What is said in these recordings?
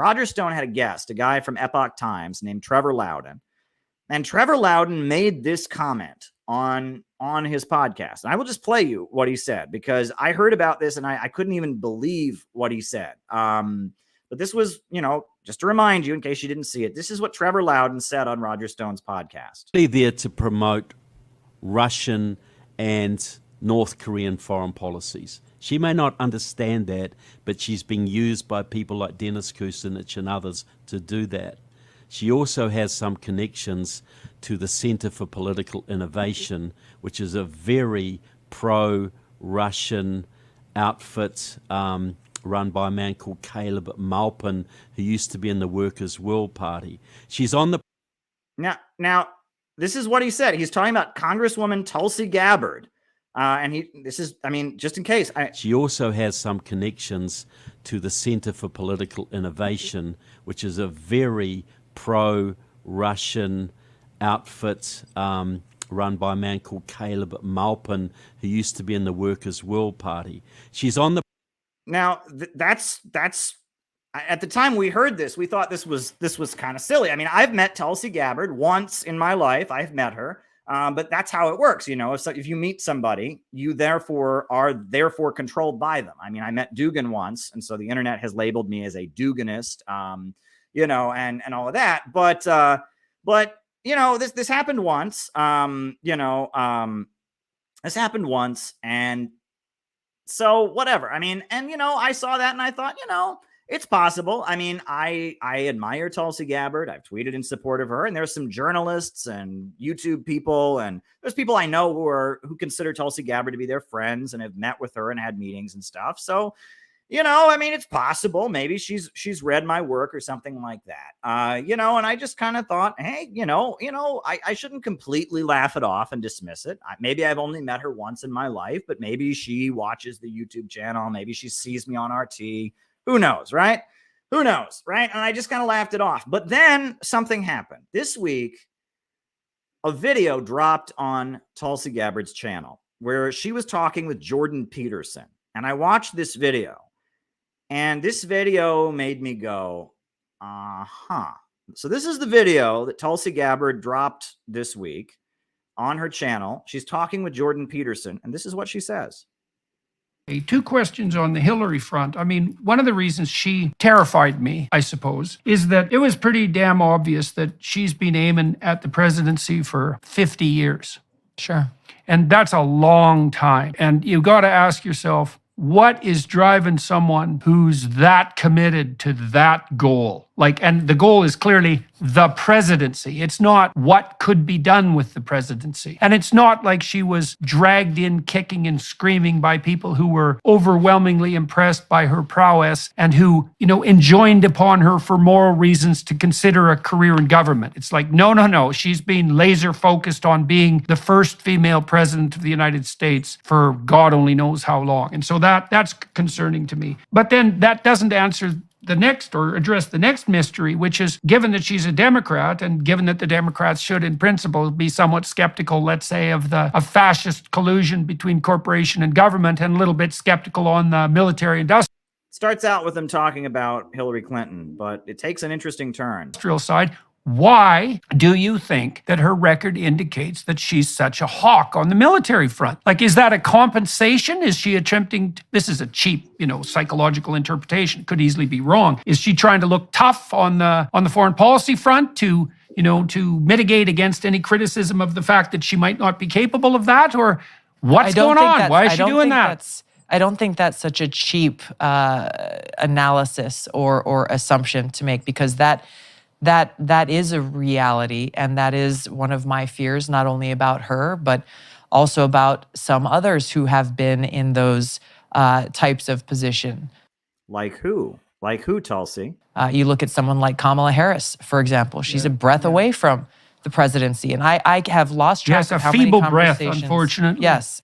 Roger Stone had a guest, a guy from Epoch Times named Trevor Loudon. And Trevor Loudon made this comment on his podcast. And I will just play you what he said, because I heard about this and I couldn't even believe what he said. But this was, just to remind you, in case you didn't see it, this is what Trevor Loudon said on Roger Stone's podcast. There to promote Russian and North Korean foreign policies. She may not understand that, but she's being used by people like Dennis Kucinich and others to do that. She also has some connections to the Center for Political Innovation, which is a very pro-Russian outfit run by a man called Caleb Maupin, who used to be in the Workers' World Party. She's on the... Now, this is what he said. He's talking about Congresswoman Tulsi Gabbard. Just in case. She also has some connections to the Center for Political Innovation, which is a very pro-Russian outfit run by a man called Caleb Maupin, who used to be in the Workers' World Party. She's on the... Now, that's at the time we heard this, we thought this was kind of silly. I mean, I've met Tulsi Gabbard once in my life. I've met her. But that's how it works. If you meet somebody, you are therefore controlled by them. I mean, I met Dugan once, and so the internet has labeled me as a Duganist, and all of that. But this happened once, this happened once. And so whatever. I mean, I saw that and I thought, it's possible. I mean, I admire Tulsi Gabbard. I've tweeted in support of her, and there's some journalists and YouTube people, and there's people I know who consider Tulsi Gabbard to be their friends and have met with her and had meetings and stuff. So, it's possible. Maybe she's read my work or something like that. And I just kind of thought, hey, I shouldn't completely laugh it off and dismiss it. Maybe I've only met her once in my life, but maybe she watches the YouTube channel. Maybe she sees me on RT. Who knows, right? Who knows, right? And I just kind of laughed it off. But then something happened. This week, a video dropped on Tulsi Gabbard's channel where she was talking with Jordan Peterson. And I watched this video. And this video made me go, So this is the video that Tulsi Gabbard dropped this week on her channel. She's talking with Jordan Peterson. And this is what she says. Two questions on the Hillary front. I mean, one of the reasons she terrified me, I suppose, is that it was pretty damn obvious that she's been aiming at the presidency for 50 years. Sure. And that's a long time. And you got to ask yourself, what is driving someone who's that committed to that goal? And the goal is clearly the presidency. It's not what could be done with the presidency. And it's not like she was dragged in kicking and screaming by people who were overwhelmingly impressed by her prowess and who, enjoined upon her for moral reasons to consider a career in government. It's like, no. She's been laser focused on being the first female president of the United States for God only knows how long. And so that's concerning to me. But then that doesn't answer address the next mystery, which is, given that she's a Democrat and given that the Democrats should in principle be somewhat skeptical, let's say, of fascist collusion between corporation and government, and a little bit skeptical on the military industrial Starts out with them talking about Hillary Clinton, but it takes an interesting turn. Side. Why do you think that her record indicates that she's such a hawk on the military front? Is that a compensation? Is she attempting this is a cheap, psychological interpretation. Could easily be wrong. Is she trying to look tough on the foreign policy front to mitigate against any criticism of the fact that she might not be capable of that? Or what's going on? Why is she doing that? I don't think that's such a cheap analysis or assumption to make, because that is a reality, and that is one of my fears, not only about her, but also about some others who have been in those types of position. Like who? Like who, Tulsi? You look at someone like Kamala Harris, for example. She's a breath away from the presidency, and I have lost track of how many conversations. Yes, a feeble breath, unfortunately. Yes.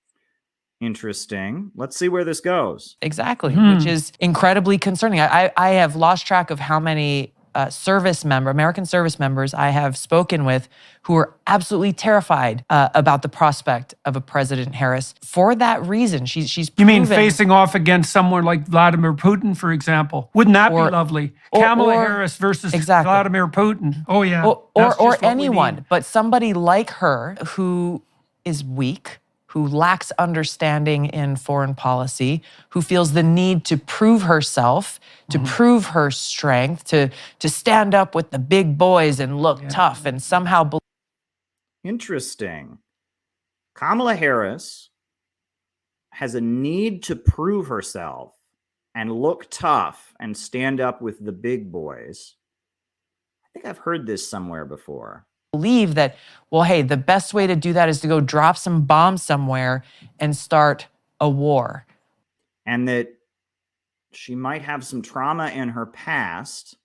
Interesting. Let's see where this goes. Exactly, which is incredibly concerning. I have lost track of how many American service members I have spoken with who are absolutely terrified about the prospect of a President Harris. For that reason, she's You mean proven- facing off against someone like Vladimir Putin, for example? Wouldn't that be lovely? Kamala Harris versus Vladimir Putin. Oh, yeah. Or anyone, but somebody like her who is weak, who lacks understanding in foreign policy, who feels the need to prove herself, to prove her strength, to stand up with the big boys and look tough and somehow. Interesting. Kamala Harris has a need to prove herself and look tough and stand up with the big boys. I think I've heard this somewhere before. Believe that, well, hey, the best way to do that is to go drop some bombs somewhere and start a war. And that she might have some trauma in her past,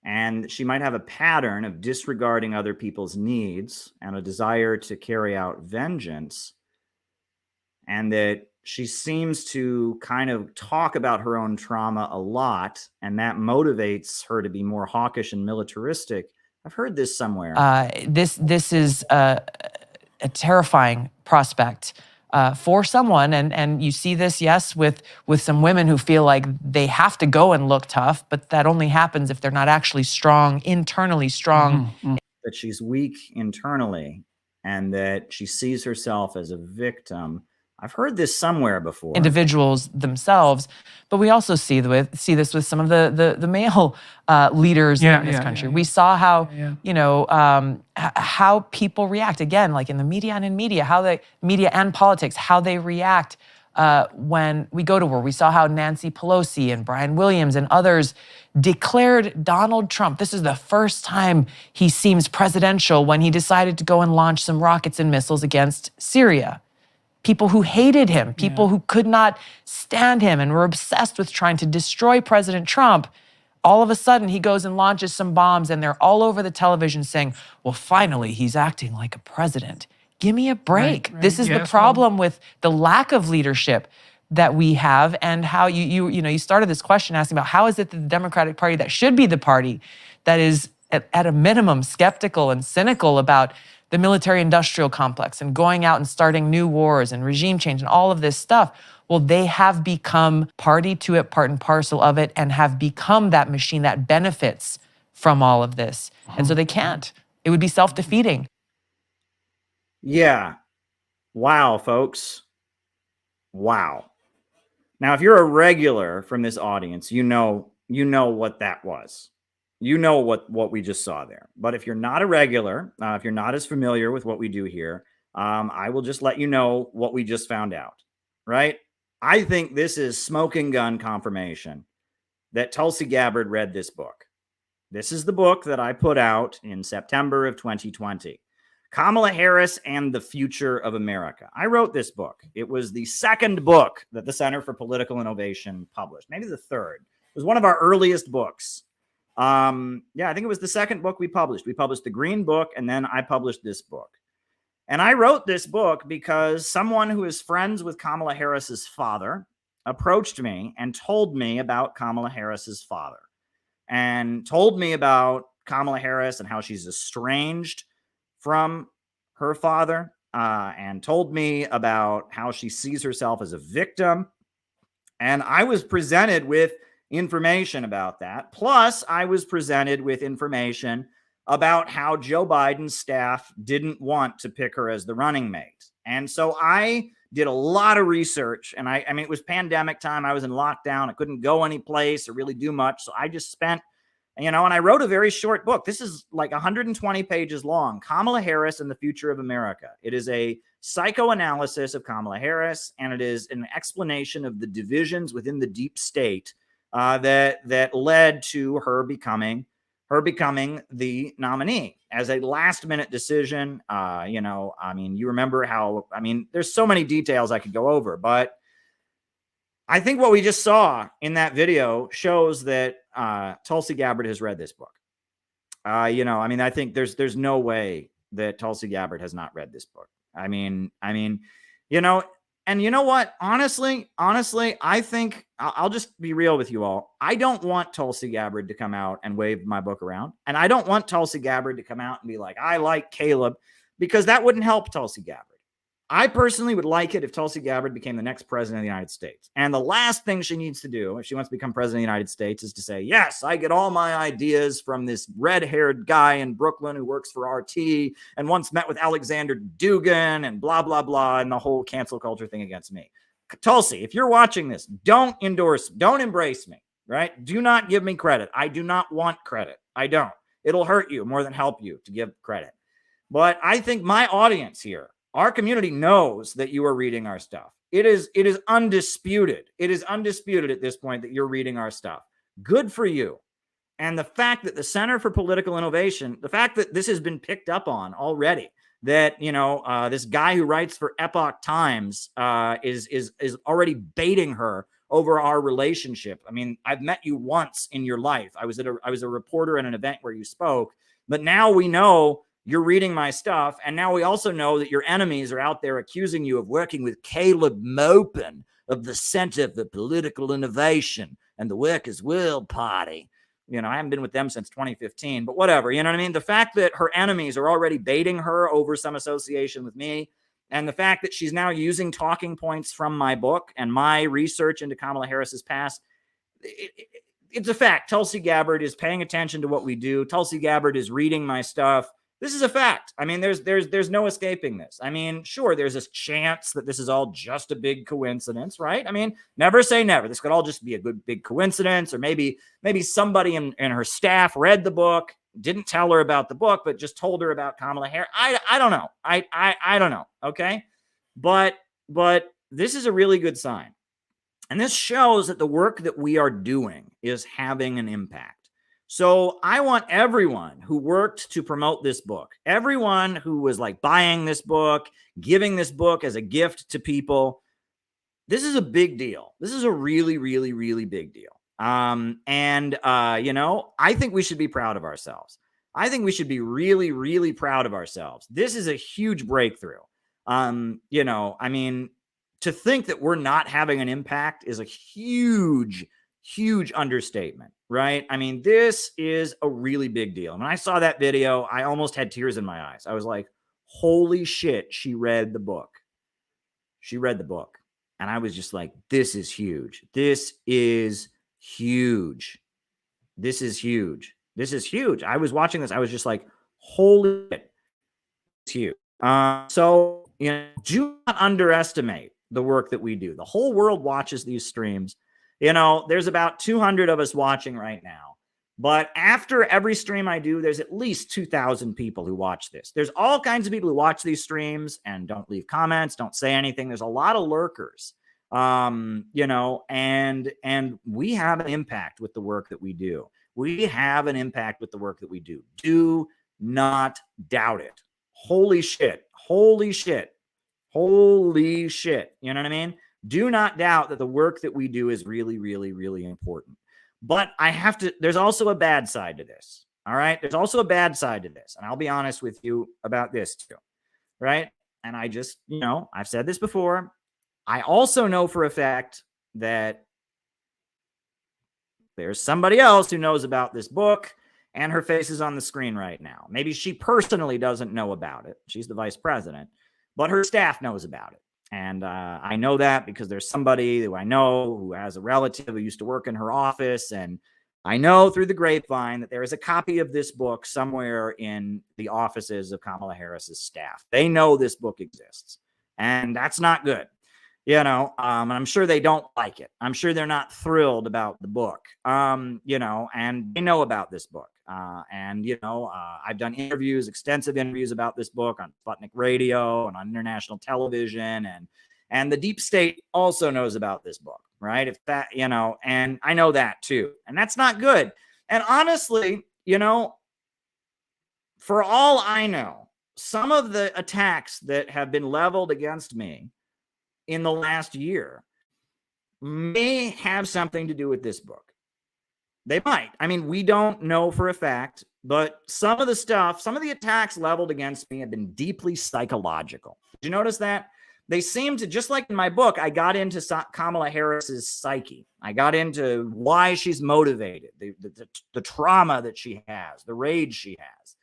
and she might have a pattern of disregarding other people's needs and a desire to carry out vengeance, and that she seems to kind of talk about her own trauma a lot, and that motivates her to be more hawkish and militaristic. I've heard this somewhere. This is a terrifying prospect for someone, and you see this, yes, with some women who feel like they have to go and look tough, but that only happens if they're not actually strong, internally strong. That she's weak internally, and that she sees herself as a victim. I've heard this somewhere before. Individuals themselves, but we also see this with some of the male leaders in this country. We saw how how people react, again, like in the media and in media, how the media and politics, how they react when we go to war. We saw how Nancy Pelosi and Brian Williams and others declared Donald Trump. This is the first time he seems presidential, when he decided to go and launch some rockets and missiles against Syria. People who hated him, people who could not stand him and were obsessed with trying to destroy President Trump, all of a sudden he goes and launches some bombs, and they're all over the television saying, well, finally, he's acting like a president. Give me a break. This is the problem with the lack of leadership that we have, and how you started this question asking about how is it that the Democratic Party, that should be the party that is at a minimum skeptical and cynical about the military-industrial complex and going out and starting new wars and regime change and all of this stuff. Well, they have become party to it, part and parcel of it, and have become that machine that benefits from all of this. And so they can't. It would be self-defeating. Yeah. Wow, folks. Wow. Now, if you're a regular from this audience, you know what that was. You know what we just saw there. But if you're not a regular, if you're not as familiar with what we do here, I will just let you know what we just found out, right? I think this is smoking gun confirmation that Tulsi Gabbard read this book. This is the book that I put out in September of 2020. Kamala Harris and the Future of America. I wrote this book. It was the second book that the Center for Political Innovation published, maybe the third. It was one of our earliest books. I think it was the second book we published. We published the Green Book, and then I published this book. And I wrote this book because someone who is friends with Kamala Harris's father approached me and told me about Kamala Harris's father, and told me about Kamala Harris and how she's estranged from her father, and told me about how she sees herself as a victim. And I was presented with information about that. Plus, I was presented with information about how Joe Biden's staff didn't want to pick her as the running mate. And so I did a lot of research, and I mean, it was pandemic time. I was in lockdown. I couldn't go any place or really do much. So I just spent, and I wrote a very short book. This is like 120 pages long, Kamala Harris and the Future of America. It is a psychoanalysis of Kamala Harris, and it is an explanation of the divisions within the deep state that led to her becoming the nominee as a last minute decision. You remember how, there's so many details I could go over, but I think what we just saw in that video shows that Tulsi Gabbard has read this book. I think there's no way that Tulsi Gabbard has not read this book. And you know what? Honestly, I think I'll just be real with you all. I don't want Tulsi Gabbard to come out and wave my book around. And I don't want Tulsi Gabbard to come out and be like, I like Caleb, because that wouldn't help Tulsi Gabbard. I personally would like it if Tulsi Gabbard became the next president of the United States. And the last thing she needs to do, if she wants to become president of the United States, is to say, yes, I get all my ideas from this red-haired guy in Brooklyn who works for RT and once met with Alexander Dugin and blah, blah, blah, and the whole cancel culture thing against me. Tulsi, if you're watching this, don't embrace me, right? Do not give me credit. I do not want credit. I don't. It'll hurt you more than help you to give credit. But I think my audience here, our community, knows that you are reading our stuff. It is undisputed. It is undisputed at this point that you're reading our stuff. Good for you. And the fact that the Center for Political Innovation, the fact that this has been picked up on already, that, this guy who writes for Epoch Times is already baiting her over our relationship. I mean, I've met you once in your life. I was a reporter at an event where you spoke, but now we know you're reading my stuff. And now we also know that your enemies are out there accusing you of working with Caleb Maupin of the Center for Political Innovation and the Workers' World Party. I haven't been with them since 2015, but whatever. You know what I mean? The fact that her enemies are already baiting her over some association with me, and the fact that she's now using talking points from my book and my research into Kamala Harris's past, it's a fact. Tulsi Gabbard is paying attention to what we do. Tulsi Gabbard is reading my stuff. This is a fact. I mean, there's no escaping this. I mean, sure, there's this chance that this is all just a big coincidence, right? I mean, never say never. This could all just be a good big coincidence, or maybe somebody in her staff read the book, didn't tell her about the book, but just told her about Kamala Harris. I don't know. I don't know. Okay, but this is a really good sign, and this shows that the work that we are doing is having an impact. So I want everyone who worked to promote this book, everyone who was like buying this book, giving this book as a gift to people, this is a big deal. This is a really, really, really big deal. I think we should be proud of ourselves. I think we should be really, really proud of ourselves. This is a huge breakthrough. To think that we're not having an impact is a huge understatement, right? I mean, this is a really big deal. When I saw that video, I almost had tears in my eyes. I was like, holy shit, she read the book. She read the book. And I was just like, this is huge. This is huge. This is huge. This is huge. I was watching this. I was just like, holy shit, it's huge. Do not underestimate the work that we do. The whole world watches these streams. There's about 200 of us watching right now. But after every stream I do, there's at least 2,000 people who watch this. There's all kinds of people who watch these streams and don't leave comments, don't say anything. There's a lot of lurkers, and we have an impact with the work that we do. We have an impact with the work that we do. Do not doubt it. Holy shit. Holy shit. Holy shit. You know what I mean? Do not doubt that the work that we do is really, really, really important. But there's also a bad side to this. All right. There's also a bad side to this. And I'll be honest with you about this too. Right. And I just, I've said this before. I also know for a fact that there's somebody else who knows about this book, and her face is on the screen right now. Maybe she personally doesn't know about it. She's the vice president, but her staff knows about it. And I know that because there's somebody who I know who has a relative who used to work in her office. And I know through the grapevine that there is a copy of this book somewhere in the offices of Kamala Harris's staff. They know this book exists, and that's not good. And I'm sure they don't like it. I'm sure they're not thrilled about the book, and they know about this book. I've done extensive interviews about this book on Sputnik Radio and on international television, and the deep state also knows about this book, right? If that, and I know that too, and that's not good. And honestly, for all I know, some of the attacks that have been leveled against me in the last year may have something to do with this book. They might. I mean, we don't know for a fact, but some of the attacks leveled against me have been deeply psychological. Did you notice that? they seem to, just like in my book, I got into Kamala Harris's psyche. I got into why she's motivated, the trauma that she has, the rage she has.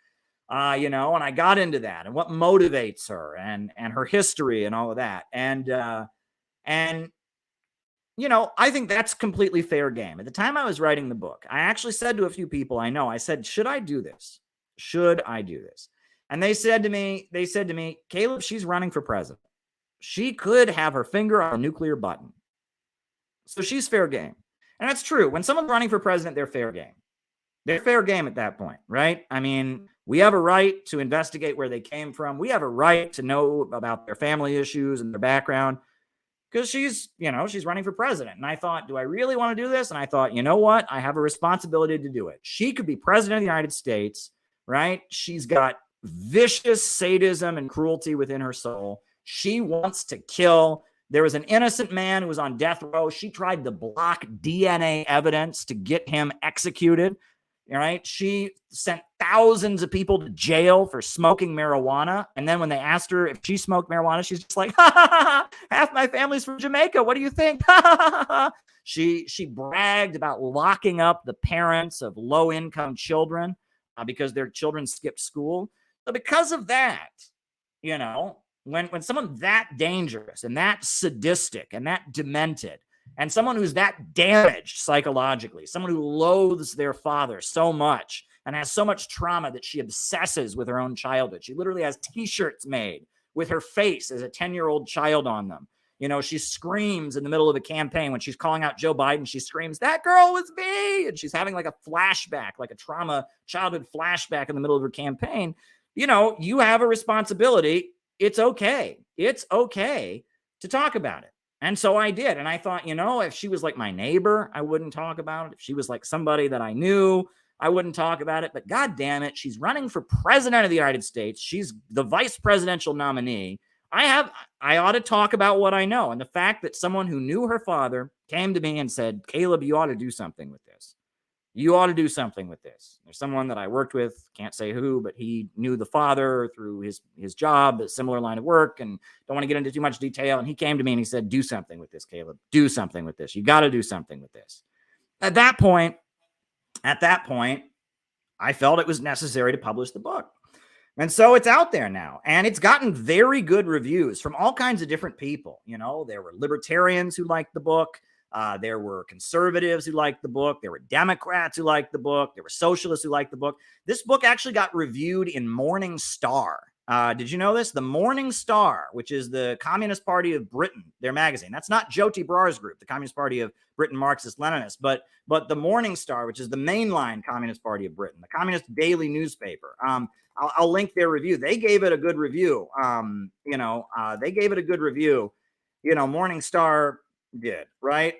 And I got into that and what motivates her and her history and all of that. And I think that's completely fair game. At the time I was writing the book, I actually said to a few people I know, I said, should I do this? Should I do this? And they said to me, Caleb, she's running for president. She could have her finger on a nuclear button. So she's fair game. And that's true. When someone's running for president, they're fair game. They're fair game at that point, right? I mean, we have a right to investigate where they came from. We have a right to know about their family issues and their background because she's running for president. And I thought, do I really want to do this? And I thought, you know what? I have a responsibility to do it. She could be president of the United States, right? She's got vicious sadism and cruelty within her soul. She wants to kill. There was an innocent man who was on death row. She tried to block DNA evidence to get him executed. All right. She sent thousands of people to jail for smoking marijuana. And then when they asked her if she smoked marijuana, she's just like, ha, ha, ha, half my family's from Jamaica. What do you think? Ha, ha, ha, ha. She bragged about locking up the parents of low-income children because their children skipped school. So because of that, when someone that dangerous and that sadistic and that demented, and someone who's that damaged psychologically, someone who loathes their father so much and has so much trauma that she obsesses with her own childhood. She literally has T-shirts made with her face as a 10-year-old child on them. She screams in the middle of a campaign when she's calling out Joe Biden. She screams, "That girl was me." And she's having like a flashback, like a trauma childhood flashback in the middle of her campaign. You have a responsibility. It's okay. It's okay to talk about it. And so I did. And I thought, if she was like my neighbor, I wouldn't talk about it. If she was like somebody that I knew, I wouldn't talk about it. But God damn it, she's running for president of the United States. She's the vice presidential nominee. I ought to talk about what I know. And the fact that someone who knew her father came to me and said, Caleb, you ought to do something with this. You ought to do something with this. There's someone that I worked with, can't say who, but he knew the father through his job, a similar line of work, and don't want to get into too much detail. And he came to me and he said, do something with this, Caleb. Do something with this. You got to do something with this. At that point, I felt it was necessary to publish the book. And so it's out there now, and it's gotten very good reviews from all kinds of different people. There were libertarians who liked the book. There were conservatives who liked the book. There were Democrats who liked the book. There were socialists who liked the book. This book actually got reviewed in Morning Star. Did you know this? The Morning Star, which is the Communist Party of Britain, their magazine. That's not Jyoti Brar's group, the Communist Party of Britain, Marxist-Leninists, but the Morning Star, which is the mainline Communist Party of Britain, the communist daily newspaper. I'll link their review. They gave it a good review. They gave it a good review. Morning Star did, right?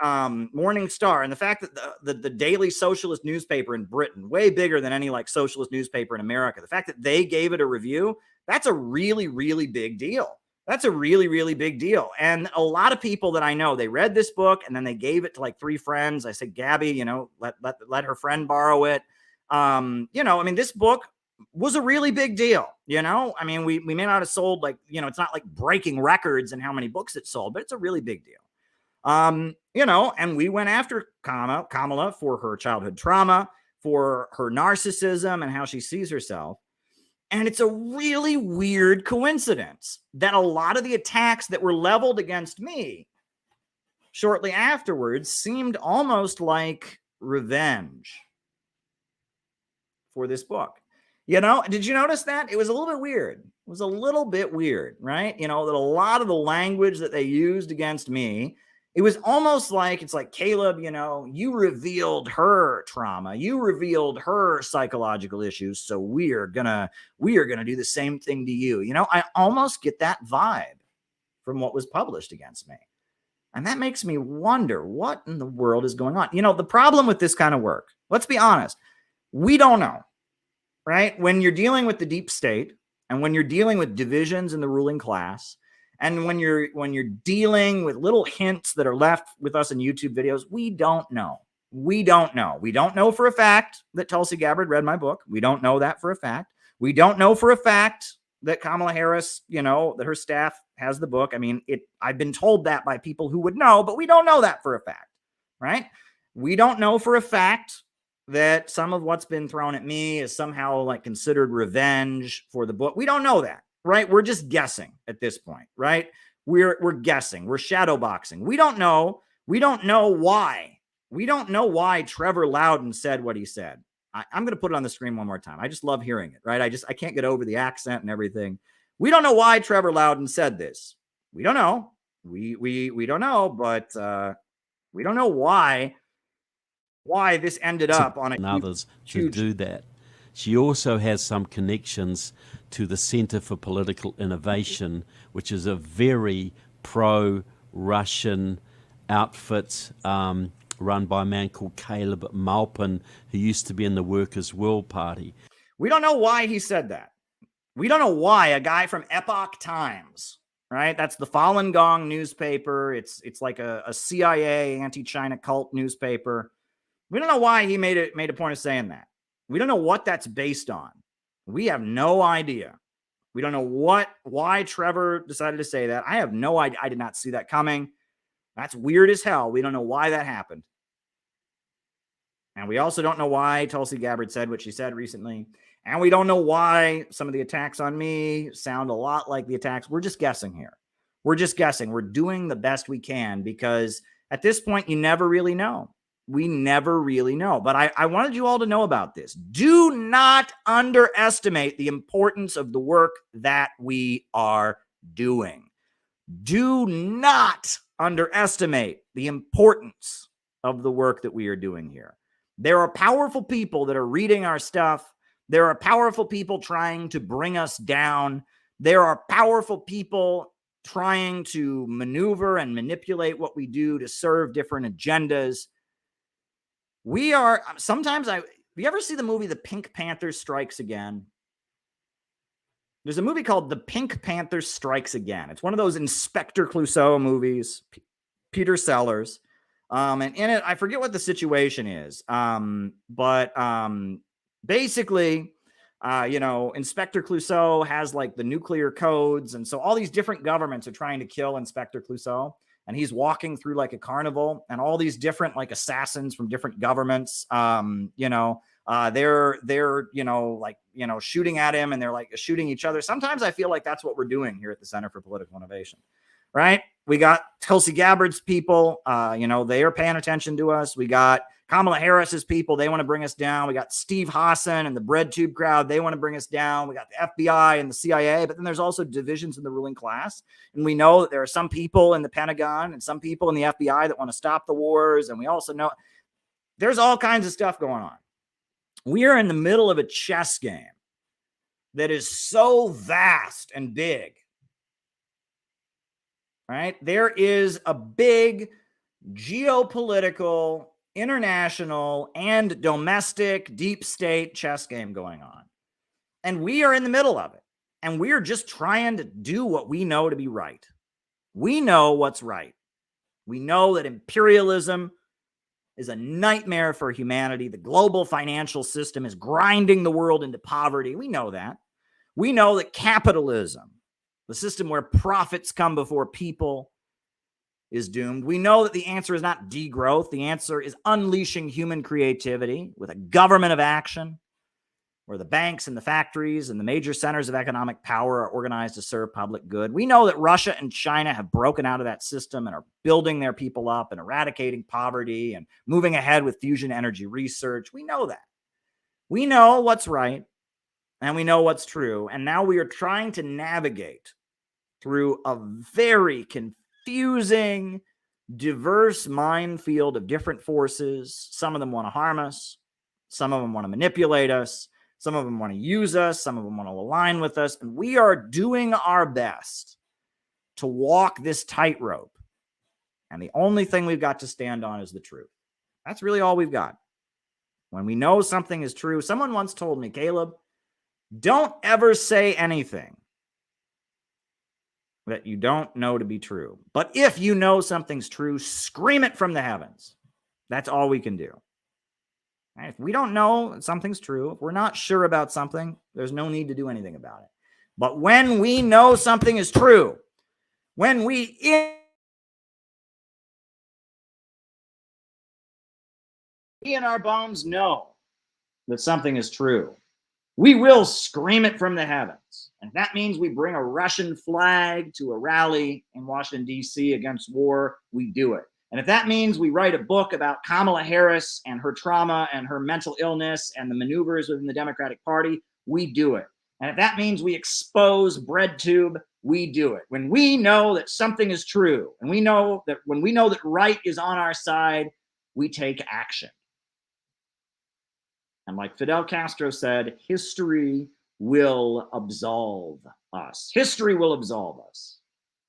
Morning Star, and the fact that the daily socialist newspaper in Britain, way bigger than any like socialist newspaper in America, the fact that they gave it a review, that's a really, really big deal. That's a really, really big deal. And a lot of people that I know, they read this book and then they gave it to like 3 friends. I said, Gabby, let her friend borrow it. This book was a really big deal. We may not have sold it's not like breaking records and how many books it sold, but it's a really big deal. And we went after Kamala for her childhood trauma, for her narcissism and how she sees herself. And it's a really weird coincidence that a lot of the attacks that were leveled against me shortly afterwards seemed almost like revenge for this book. Did you notice that? It was a little bit weird. It was a little bit weird, right? That a lot of the language that they used against me, it was almost like, it's like, Caleb, you revealed her trauma. You revealed her psychological issues. So we are gonna do the same thing to you. I almost get that vibe from what was published against me. And that makes me wonder what in the world is going on. The problem with this kind of work, let's be honest, we don't know, right? When you're dealing with the deep state and when you're dealing with divisions in the ruling class, and when you're dealing with little hints that are left with us in YouTube videos, we don't know. We don't know. We don't know for a fact that Tulsi Gabbard read my book. We don't know that for a fact. We don't know for a fact that Kamala Harris, that her staff has the book. I mean, I've been told that by people who would know, but we don't know that for a fact, right? We don't know for a fact that some of what's been thrown at me is somehow like considered revenge for the book. We don't know that, right? We're just guessing at this point, right? We're guessing. We're shadow boxing. We don't know. We don't know why. We don't know why Trevor Loudon said what he said. I'm going to put it on the screen one more time. I just love hearing it, right? I can't get over the accent and everything. We don't know why Trevor Loudon said this. We don't know. We don't know, but we don't know why this ended up on and others to do that. She also has some connections to the Center for Political Innovation, which is a very pro-Russian outfit run by a man called Caleb Maupin, who used to be in the Workers' World Party. We don't know why he said that. We don't know why a guy from Epoch Times, right? That's the Falun Gong newspaper. It's like a CIA anti-China cult newspaper. We don't know why he made a point of saying that. We don't know what that's based on. We have no idea. We don't know why Trevor decided to say that. I have no idea. I did not see that coming. That's weird as hell. We don't know why that happened. And we also don't know why Tulsi Gabbard said what she said recently. And we don't know why some of the attacks on me sound a lot like the attacks. We're just guessing here. We're just guessing. We're doing the best we can because at this point, you never really know. We never really know. But I wanted you all to know about this. Do not underestimate the importance of the work that we are doing. Do not underestimate the importance of the work that we are doing here. There are powerful people that are reading our stuff. There are powerful people trying to bring us down. There are powerful people trying to maneuver and manipulate what we do to serve different agendas. We are sometimes you ever see the movie The Pink Panther Strikes Again? There's a movie called The Pink Panther Strikes Again. It's one of those Inspector Clouseau movies, Peter Sellers. And in it, I forget what the situation is. But basically, Inspector Clouseau has like the nuclear codes. And so all these different governments are trying to kill Inspector Clouseau. And he's walking through like a carnival and all these different like assassins from different governments, they're shooting at him and they're like shooting each other. Sometimes I feel like that's what we're doing here at the Center for Political Innovation, right? We got Tulsi Gabbard's people, they are paying attention to us. We got Kamala Harris's people. They want to bring us down. We got Steve Hassan and the bread tube crowd. They want to bring us down. We got the FBI and the CIA, but then there's also divisions in the ruling class. And we know that there are some people in the Pentagon and some people in the FBI that want to stop the wars. And we also know there's all kinds of stuff going on. We are in the middle of a chess game that is so vast and big, right? There is a big geopolitical, international, and domestic deep state chess game going on. And we are in the middle of it. And we are just trying to do what we know to be right. We know what's right. We know that imperialism is a nightmare for humanity. The global financial system is grinding the world into poverty. We know that. We know that capitalism, the system where profits come before people, is doomed. We know that the answer is not degrowth. The answer is unleashing human creativity with a government of action where the banks and the factories and the major centers of economic power are organized to serve public good. We know that Russia and China have broken out of that system and are building their people up and eradicating poverty and moving ahead with fusion energy research. We know that. We know what's right and we know what's true. And now we are trying to navigate through a very confusing, diverse minefield of different forces. Some of them want to harm us. Some of them want to manipulate us. Some of them want to use us. Some of them want to align with us. And we are doing our best to walk this tightrope. And the only thing we've got to stand on is the truth. That's really all we've got. When we know something is true, someone once told me, Caleb, don't ever say anything that you don't know to be true. But if you know something's true, scream it from the heavens. That's all we can do. If we don't know something's true, if we're not sure about something, there's no need to do anything about it. But when we know something is true, when we in our bones know that something is true, we will scream it from the heavens. And if that means we bring a Russian flag to a rally in Washington, D.C. against war, we do it. And if that means we write a book about Kamala Harris and her trauma and her mental illness and the maneuvers within the Democratic Party, we do it. And if that means we expose BreadTube, we do it. When we know that something is true, and we know that when we know that right is on our side, we take action. And like Fidel Castro said, history will absolve us. History will absolve us.